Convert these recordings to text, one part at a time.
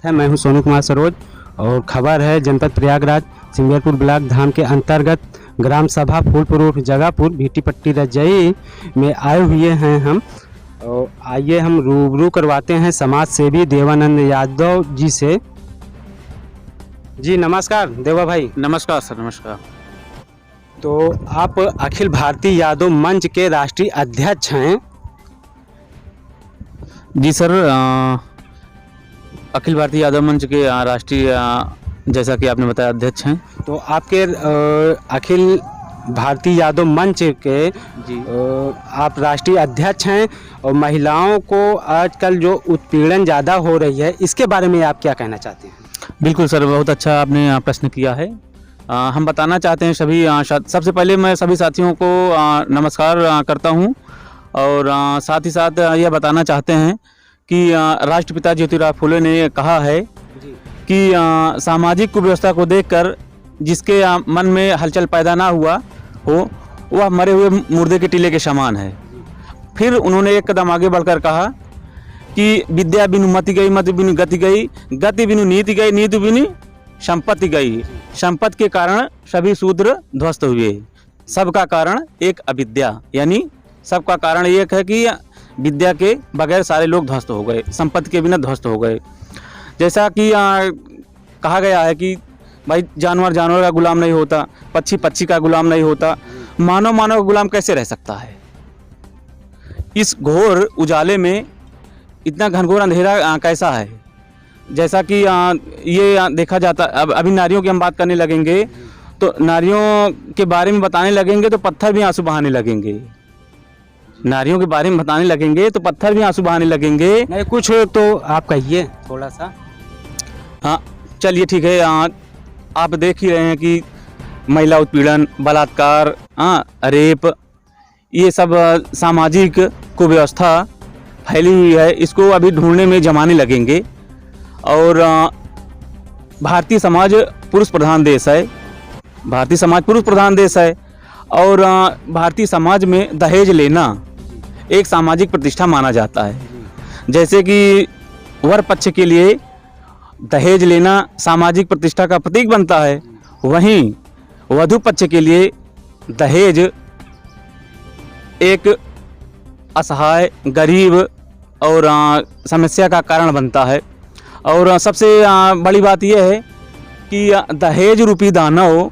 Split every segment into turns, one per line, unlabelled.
है, मैं हूं सोनू कुमार सरोज और खबर है जनपद प्रयागराज सिंगरपुर ब्लॉक धाम के अंतर्गत ग्राम सभा फूलपुर जगापुर भीटी पट्टी रजई में आए हुए हैं हम। और आइए हम रूबरू करवाते हैं समाज सेवी देवानंद यादव जी से। जी नमस्कार देवा भाई।
नमस्कार सर। नमस्कार।
तो आप अखिल भारतीय यादव मंच के राष्ट्रीय अध्यक्ष हैं।
जी सर, अखिल भारतीय यादव मंच के राष्ट्रीय जैसा कि आपने बताया अध्यक्ष हैं।
तो आपके अखिल भारतीय यादव मंच के
जी
आप राष्ट्रीय अध्यक्ष हैं और महिलाओं को आजकल जो उत्पीड़न ज़्यादा हो रही है इसके बारे में आप क्या कहना चाहते हैं?
बिल्कुल सर, बहुत अच्छा आपने प्रश्न किया है। हम बताना चाहते हैं सभी सबसे पहले मैं सभी साथियों को नमस्कार करता हूं और साथ ही साथ यह बताना चाहते हैं कि राष्ट्रपिता ज्योतिराव फुले ने कहा है कि सामाजिक कुव्यवस्था को देखकर जिसके मन में हलचल पैदा ना हुआ हो वह मरे हुए मुर्दे के टीले के समान है। फिर उन्होंने एक कदम आगे बढ़कर कहा कि विद्या बिनु मति गई, मति बिनु गति गई, गति बिनु नीति गई, नीति बिनु संपत्ति गई। संपत्ति के कारण सभी शूद्र ध्वस्त हुए। सबका कारण एक अविद्या, यानी सबका कारण एक है कि विद्या के बगैर सारे लोग ध्वस्त हो गए, संपत्ति के बिना ध्वस्त हो गए। जैसा कि कहा गया है कि भाई जानवर जानवर का गुलाम नहीं होता, पक्षी पक्षी का गुलाम नहीं होता, मानव मानव का गुलाम कैसे रह सकता है? इस घोर उजाले में इतना घनघोर अंधेरा कैसा है? जैसा कि ये देखा जाता, अब अभी नारियों की हम बात करने लगेंगे तो नारियों के बारे में बताने लगेंगे तो पत्थर भी आंसू बहाने लगेंगे। नारियों के बारे में बताने लगेंगे तो पत्थर भी आंसू बहाने लगेंगे।
नहीं कुछ तो आप कहिए थोड़ा सा।
हाँ चलिए ठीक है। आप देख ही रहे हैं कि महिला उत्पीड़न, बलात्कार, रेप, ये सब सामाजिक कुव्यवस्था फैली हुई है। इसको अभी ढूंढने में जमाने लगेंगे। और भारतीय समाज पुरुष प्रधान देश है। भारतीय समाज पुरुष प्रधान देश है और भारतीय समाज में दहेज लेना एक सामाजिक प्रतिष्ठा माना जाता है। जैसे कि वर पक्ष के लिए दहेज लेना सामाजिक प्रतिष्ठा का प्रतीक बनता है, वहीं वधू पक्ष के लिए दहेज एक असहाय, गरीब और समस्या का कारण बनता है। और सबसे बड़ी बात यह है कि दहेज रूपी दानव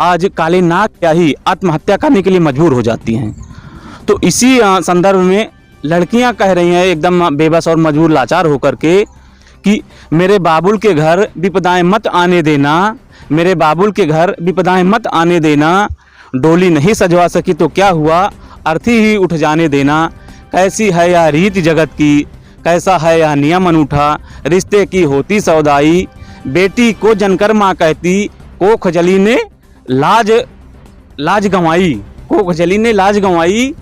आज काले नाग क्या ही आत्महत्या करने के लिए मजबूर हो जाती हैं। तो इसी संदर्भ में लड़कियां कह रही हैं एकदम बेबस और मजबूर लाचार होकर के कि मेरे बाबुल के घर विपदाएं मत आने देना, मेरे बाबुल के घर विपदाएं मत आने देना, डोली नहीं सजवा सकी तो क्या हुआ, अर्थी ही उठ जाने देना। कैसी है यह रीति जगत की, कैसा है यह नियम अनूठा, रिश्ते की होती सौदाई, बेटी को जनकर माँ कहती, कोख जली ने लाज गंवाई, कोख जली ने लाज गंवाई।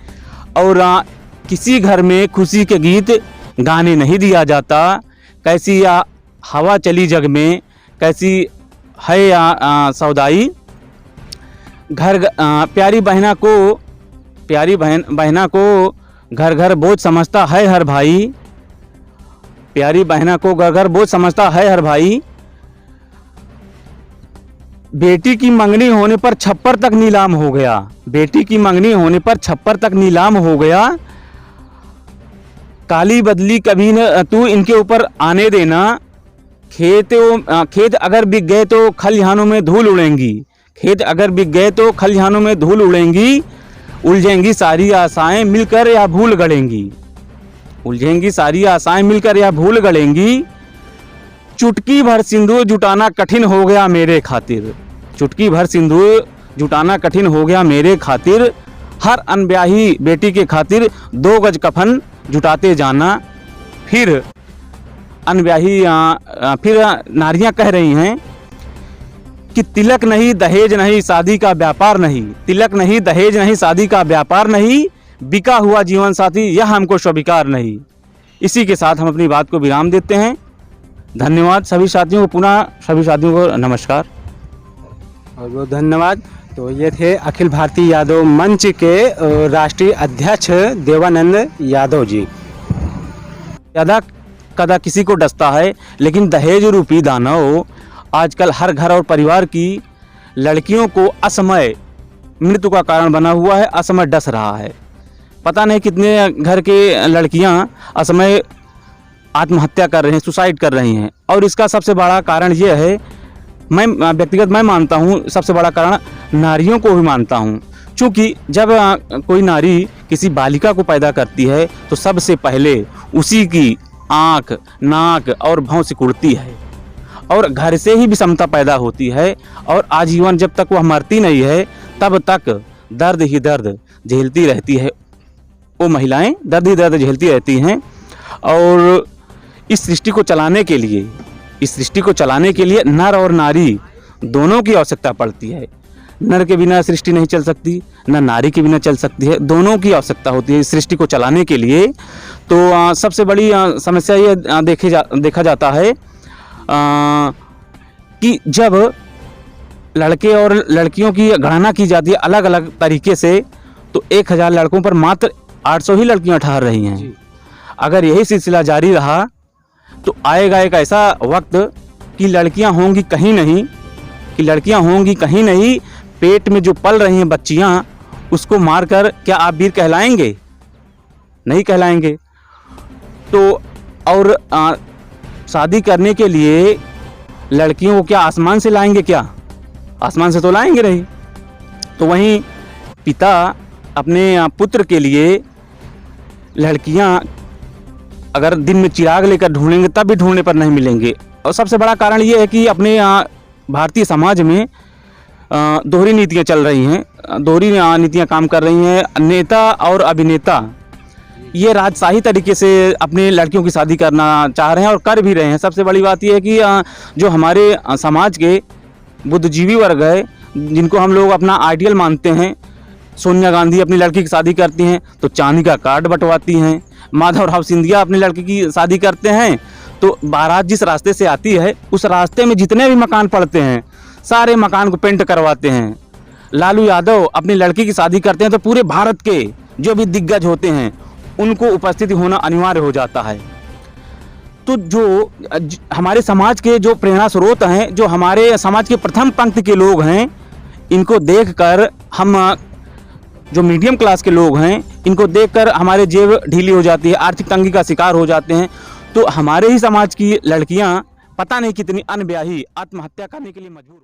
और किसी घर में खुशी के गीत गाने नहीं दिया जाता। कैसी या हवा चली जग में, कैसी है या सौदाई। घर प्यारी बहना को घर घर बोझ समझता है हर भाई, प्यारी बहना को घर घर बोझ समझता है हर भाई। बेटी की मंगनी होने पर छप्पर तक नीलाम हो गया, बेटी की मंगनी होने पर छप्पर तक नीलाम हो गया। काली बदली कभी न तू इनके ऊपर आने देना, खेत अगर बिक गए तो खलिहानों में धूल उड़ेंगी, खेत अगर बिक गए तो खलिहानों में धूल उड़ेंगी। उलझेंगी सारी आशाएं मिलकर या भूल गड़ेंगी, उलझेंगी सारी आशाएं मिलकर या भूल गड़ेंगी। चुटकी भर सिंदूर जुटाना कठिन हो गया मेरे खातिर, चुटकी भर सिंदूर जुटाना कठिन हो गया मेरे खातिर। हर अनब्याही बेटी के खातिर 2 गज कफन जुटाते जाना। फिर अनब्याही फिर नारियां कह रही हैं कि तिलक नहीं दहेज नहीं शादी का व्यापार नहीं, तिलक नहीं दहेज नहीं शादी का व्यापार नहीं, बिका हुआ जीवन साथी यह हमको स्वीकार नहीं। इसी के साथ हम अपनी बात को विराम देते हैं। धन्यवाद सभी साथियों को, पुनः सभी साथियों को नमस्कार
और बहुत धन्यवाद। तो ये थे अखिल भारतीय यादव मंच के राष्ट्रीय अध्यक्ष देवानंद यादव जी। ज़्यादा
कदा किसी को डसता है, लेकिन दहेज रूपी दानव आजकल हर घर और परिवार की लड़कियों को असमय मृत्यु का कारण बना हुआ है, असमय डस रहा है। पता नहीं कितने घर के लड़कियां असमय आत्महत्या कर रहे हैं, सुसाइड कर रही हैं। और इसका सबसे बड़ा कारण ये है, मैं व्यक्तिगत मैं मानता हूँ सबसे बड़ा कारण नारियों को भी मानता हूँ। क्योंकि जब कोई नारी किसी बालिका को पैदा करती है तो सबसे पहले उसी की आँख, नाक और भौं सिकुड़ती है और घर से ही विषमता पैदा होती है। और आजीवन जब तक वह मरती नहीं है तब तक दर्द ही दर्द झेलती रहती है, वो महिलाएं दर्द ही दर्द झेलती रहती हैं। और इस सृष्टि को चलाने के लिए नर और नारी दोनों की आवश्यकता पड़ती है। नर के बिना सृष्टि नहीं चल सकती, न नारी के बिना चल सकती है, दोनों की आवश्यकता होती है इस सृष्टि को चलाने के लिए। तो सबसे बड़ी समस्या ये देखा जाता है कि जब लड़के और लड़कियों की गणना की जाती है अलग अलग तरीके से, तो 1000 लड़कों पर मात्र 800 ही लड़कियां ठहर रही हैं। अगर यही सिलसिला जारी रहा तो आएगा एक ऐसा वक्त कि लड़कियां होंगी कहीं नहीं, पेट में जो पल रही हैं बच्चियां, उसको मारकर क्या आप वीर कहलाएंगे? नहीं कहलाएंगे। तो और शादी करने के लिए लड़कियों को क्या आसमान से लाएंगे? क्या आसमान से तो लाएंगे नहीं। तो वहीं पिता अपने पुत्र के लिए लड़कियां अगर दिन में चिराग लेकर ढूंढेंगे तब भी ढूंढने पर नहीं मिलेंगे। और सबसे बड़ा कारण ये है कि अपने भारतीय समाज में दोहरी नीतियां चल रही हैं, दोहरी नीतियां काम कर रही हैं। नेता और अभिनेता ये राजशाही तरीके से अपने लड़कियों की शादी करना चाह रहे हैं और कर भी रहे हैं। सबसे बड़ी बात यह है कि जो हमारे समाज के बुद्धिजीवी वर्ग है, जिनको हम लोग अपना आइडियल मानते हैं, सोनिया गांधी अपनी लड़की की शादी करती हैं तो चांदी का कार्ड बंटवाती हैं। माधवराव सिंधिया अपनी लड़की की शादी करते हैं तो बारात जिस रास्ते से आती है उस रास्ते में जितने भी मकान पड़ते हैं सारे मकान को पेंट करवाते हैं। लालू यादव अपनी लड़की की शादी करते हैं तो पूरे भारत के जो भी दिग्गज होते हैं उनको उपस्थिति होना अनिवार्य हो जाता है। तो जो हमारे समाज के जो प्रेरणा स्रोत हैं, जो हमारे समाज के प्रथम पंक्ति के लोग हैं, इनको देखकर हम जो मीडियम क्लास के लोग हैं, इनको देखकर हमारे जेब ढीली हो जाती है, आर्थिक तंगी का शिकार हो जाते हैं। तो हमारे ही समाज की लड़कियां पता नहीं कितनी अनब्याही आत्महत्या करने के लिए मजबूर